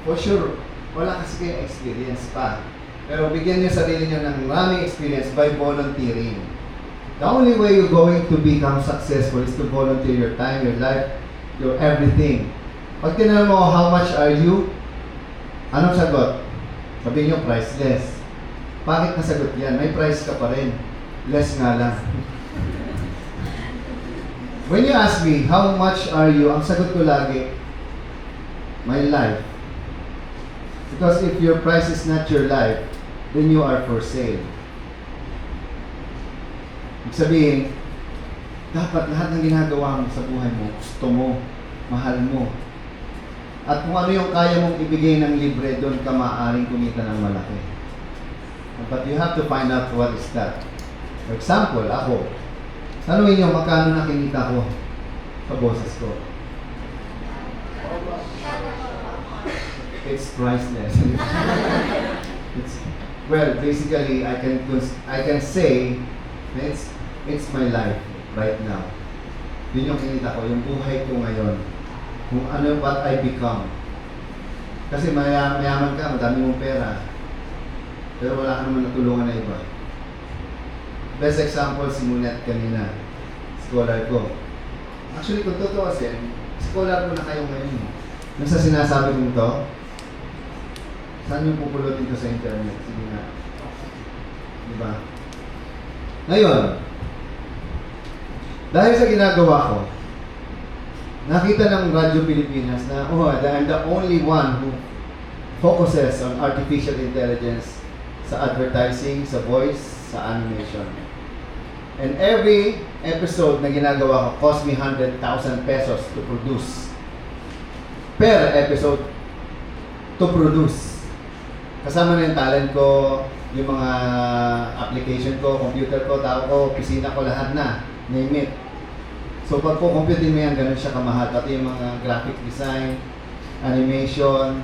For sure, wala kasi kayo experience pa. Pero bigyan niyo sarili niyo ng maraming experience by volunteering. The only way you're going to become successful is to volunteer your time, your life, your everything. Pag tinanong mo, how much are you? Anong sagot? Sabihin niyo, priceless. Bakit nasagot yan? May price ka pa rin. Less nga lang. When you ask me, how much are you? Ang sagot ko lagi, my life. Because if your price is not your life, then you are for sale. Ibig sabihin, dapat lahat ng ginagawa mo sa buhay mo, gusto mo, mahal mo. At kung ano yung kaya mong ibigay ng libre, doon ka maaaring kumita ng malaki. But you have to find out what is that. For example, ako, tanungin niyo magkano na kinita ko sa boses ko. It's priceless. Well, basically, I can say it's my life right now. Yun yung kinita ko, yung buhay ko ngayon. Kung ano, what I become. Kasi mayaman ka, madami mong pera. Pero wala ka naman natulungan na iba. Best example, si Munet kanina. Scholar ko. Actually, kung totoo kasi, scholar ko na kayo ngayon. Nung sa sinasabi kong to, saan yung pupulutin ko sa internet? Sige nga. Diba? Ngayon, dahil sa ginagawa ko, nakita ng Radyo Pilipinas na, I'm the only one who focuses on artificial intelligence sa advertising, sa voice, sa animation. And every episode na ginagawa ko cost me 100,000 pesos to produce. Per episode to produce. Kasama na yung talent ko, yung mga application ko, computer ko, tao ko, opisina ko, lahat na. Name it. So pag po computing mo yan, ganun siya kamahal. Pati yung mga graphic design, animation,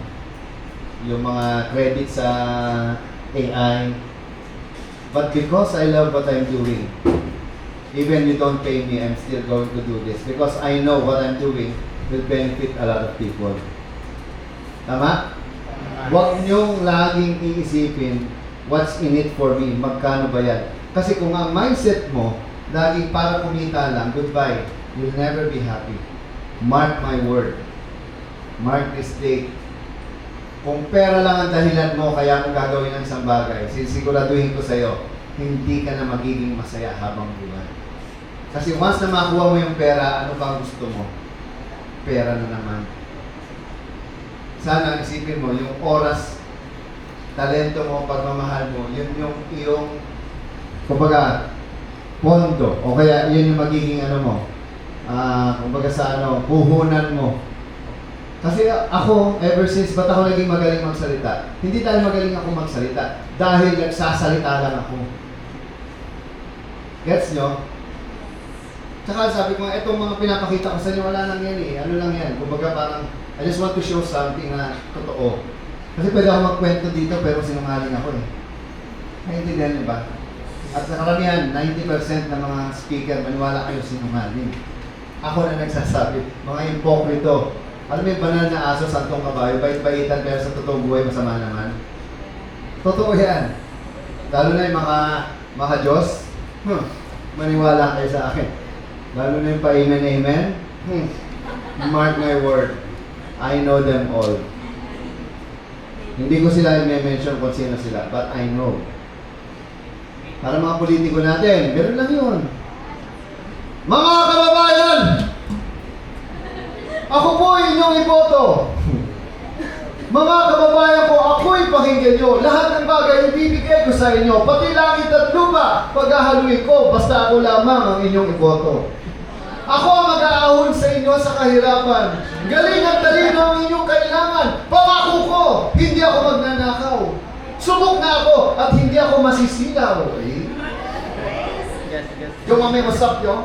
yung mga credits sa AI. But because I love what I'm doing, even you don't pay me, I'm still going to do this. Because I know what I'm doing will benefit a lot of people. Tama? Huwag niyong laging iisipin, what's in it for me? Magkano ba yan? Kasi kung ang mindset mo, laging para kumita lang, goodbye. You'll never be happy. Mark my word. Mark this date. Kung pera lang ang dahilan mo kaya mo gagawin ng isang bagay, sisiguraduhin ko sa'yo, hindi ka na magiging masaya habang buhay. Kasi once na makuha mo yung pera, ano bang gusto mo? Pera na naman. Sana isipin mo, yung oras, talento mo, pagmamahal mo, yun yung iyong, kumbaga, pondo, o kaya yun yung magiging ano mo, kumbaga sa ano, puhunan mo. Kasi ako, ever since, ba't ako naging magaling magsalita? Hindi dahil magaling ako magsalita, dahil nagsasalita lang ako. Gets nyo? Tsaka sabi ko, itong mga pinapakita ko sa inyo, wala lang yan eh. Ano lang yan? Kumbaga parang, I just want to show something na totoo. Kasi pwede ako magkwento dito, pero sinungaling ako eh. Naintindihan niyo ba? At sa karamihan, 90% ng mga speaker, maniwala kayo sinungaling. Ako na nagsasabi, mga impokrito. Alam mo yung banal na aso, santong kabayo, bait-baitan, pero sa totoong buhay, masama naman. Totoo yan. Lalo na yung mga Diyos, maniwala kayo sa akin. Lalo na yung pa-amen, amen. Mark my word. I know them all. Hindi ko sila i-mention kung sino sila, but I know. Para mga politiko natin, meron lang yun. Mga kababayan! Ako po inyong iboto. Mga kababayan ko, ako'y pakinggan nyo. Lahat ng bagay ibibigay ko sa inyo. Pati langit at lupa, paghahaluin ko, basta ako lamang ang inyong iboto. Ako ang mag-aahon sa inyo sa kahirapan. Galing at talino ang inyong kailangan. Pangako ko, hindi ako magnanakaw. Subok na ako at hindi ako masisilaw. Eh? Yung mamay masap yun.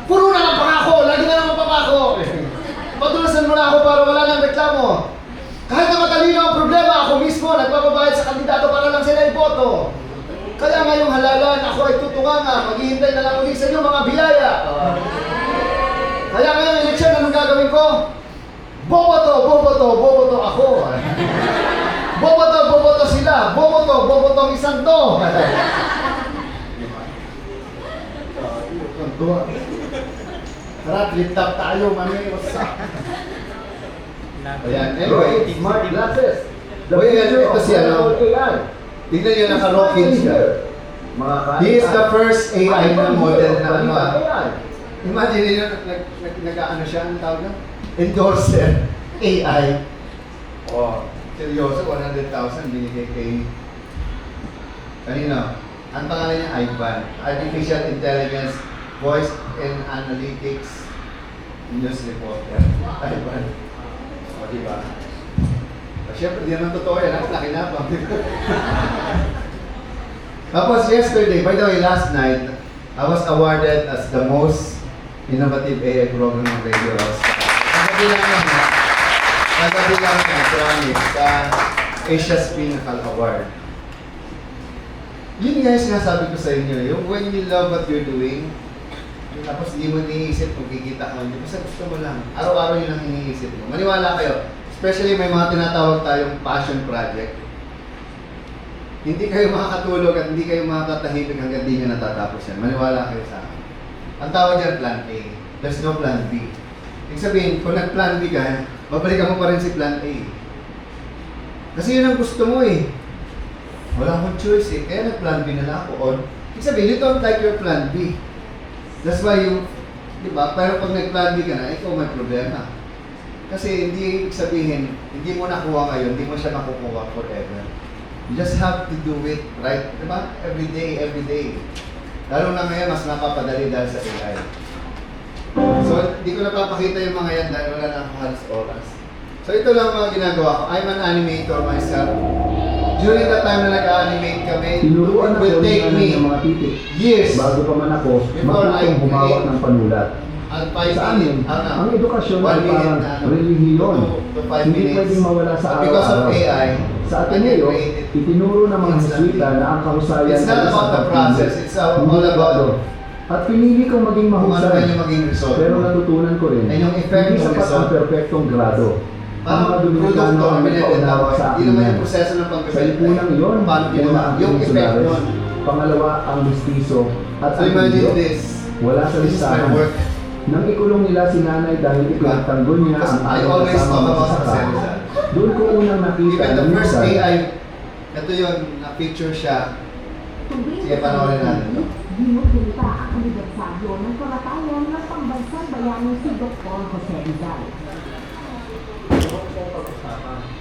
Puro na lang pangako, lagi na lang pangako. Patulasan mo na ako para wala nang reklamo. Kahit na matalino ang problema, ako mismo nagpapabayad sa kandidato para lang sila iboto. Kaya ngayong halalan, ako ay tutunganga, maghihintay na lang ulit sa inyo mga biyaya. Kaya ngayong eleksyon, anong gagawin ko? Boboto ako. Boboto sila. Boboto ang isang to. Tara, flip top tayo, mami. What's up? Ayan, anyway, Smart glasses. Uy, ito si ano. AI. Tignan nyo, naka-rockins siya. Mga He is the first AI na model na ano ah. AI. Imagine niyo, nag-ano siya, ang tawag na? Endorser. AI. Oh, seryoso, 100,000 binigay kay kanina. Ang pangalan niya, Ivan. Artificial Intelligence, Voice and Analytics News Reporter. Ivan. O, diba? Siyempre, di naman totoo yan. Ang laki na pa. Tapos yesterday, by the way, last night, I was awarded as the most innovative AI program ng Radio House. Kagabi lang yan, ha? Kagabi lang yan, promise, sa Asia's Pinnacle Award. Yun nga yung sinasabi ko sa inyo, yung when you love what you're doing, tapos hindi mo iniisip kung kikita ka, hindi basta gusto mo lang. Araw-araw yun ang iniisip mo. Maniwala kayo, especially may mga tinatawag tayong passion project. Hindi kayo makakatulog at hindi kayo makakatahimik hanggang di nyo natatapos yan. Maniwala kayo sa akin. Ang tawag dyan, plan A. There's no plan B. Ibig sabihin, kung nag-plan B ka, babalikan mo pa rin si plan A. Kasi yun ang gusto mo eh. Wala akong choice eh. Kaya nag-plan B na lang ako. O, ibig sabihin, you don't like your plan B. That's why you, di ba? Pero pag nag-plan B ka na, ikaw may problema. Kasi hindi sabihin, hindi mo nakuha ngayon, hindi mo siya makukuha forever. You just have to do it, right? Diba? Every day. Lalo na ngayon, mas napapadali dahil sa AI. So, hindi ko napapakita yung mga yan dahil wala na akong halos oras. So, ito lang mga ginagawa ko. I'm an animator myself. During the time na nag-animate kami, it Tinuruan will ako take ng me mga titik. years. Bago pa man ako, Before I matutong humawak ng panulat. At 5 Sa amin, ang edukasyon ay parang relihiyon. Hindi pwedeng mawala sa because of araw-araw. AI, Sa Ateneo, itinuro ng mga Jesuita na ang kahusayan it's not ay about the isang process, pagpili, it's all hindi about regalo. At pinili kong maging kung ano man mahusay. yung maging result. Pero natutunan ko rin, And yung effect hindi ng sapat result. ang perfectong grado. Ang mga Parang Dominikano produkto ang ang nagpaunawa sa pinag-edaway. akin Hindi naman yan. yung proseso ng Sa pag-develop. ipunang iyon, Paano ginawa? ang Yung effect Solares. nun. Pangalawa, ang mistizo. At So ang imagine video, this. wala sa This is my listahan. work. Nang ikulong nila si nanay dahil ipinagtanggol niya Because ang I ayaw always kasama talk about magsasaka, success. doon ko unang nakita Even the na first minsan, AI, ito yun, na-picture siya. Sige, panoorin natin ito. Binubulita ang anibersaryo ng kamatayan ng pambansang bayani si Dr. Jose Rizal.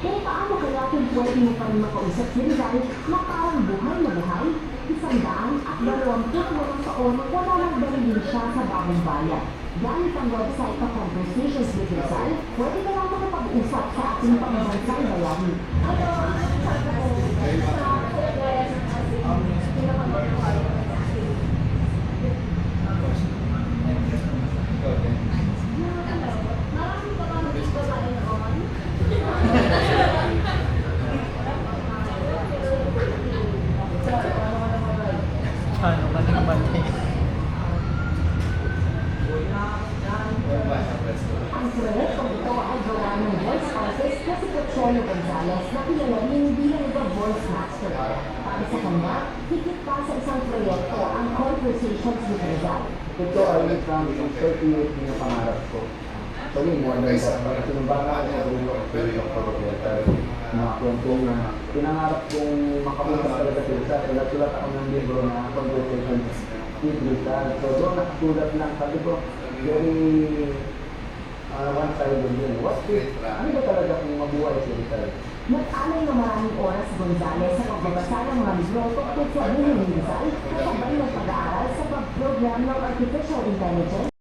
Kung paano kaya kung pwede mo pa rin makausap si Rizal na parang buhay na buhay, 128 taon wala nang dalhin siya sa bagong bayan. Gamit ang website na Conversations with Rizal, pwede ka lang makapag-usap sa ating pambansang bayani. Paano ka naman eh? Ang proyektong ito ay gawa ng voice artist na si Pocholo Gonzales na kilala rin bilang The Voice Master. Para sa kanya, higit pa sa isang proyekto ang Conversations with Rizal. ito ay isang 38 na pangarap ko. Actually, more than that, kasi nung bata ako sa dulo, yung pag-reporter, na kwentong na pinangarap kong makapunta talaga sa isa. Sulat ako ng libro na Conversation with Rizal. So doon nakasulat lang, sabi ko, very one-sided yun. What's this? Ano ba talaga kung mabuhay si Rizal? Nag-alay ng maraming oras si Gonzales sa pagbabasa ng mga libro tungkol sa buhay ni Rizal, kasabay ng pag-aaral sa pag-program ng artificial intelligence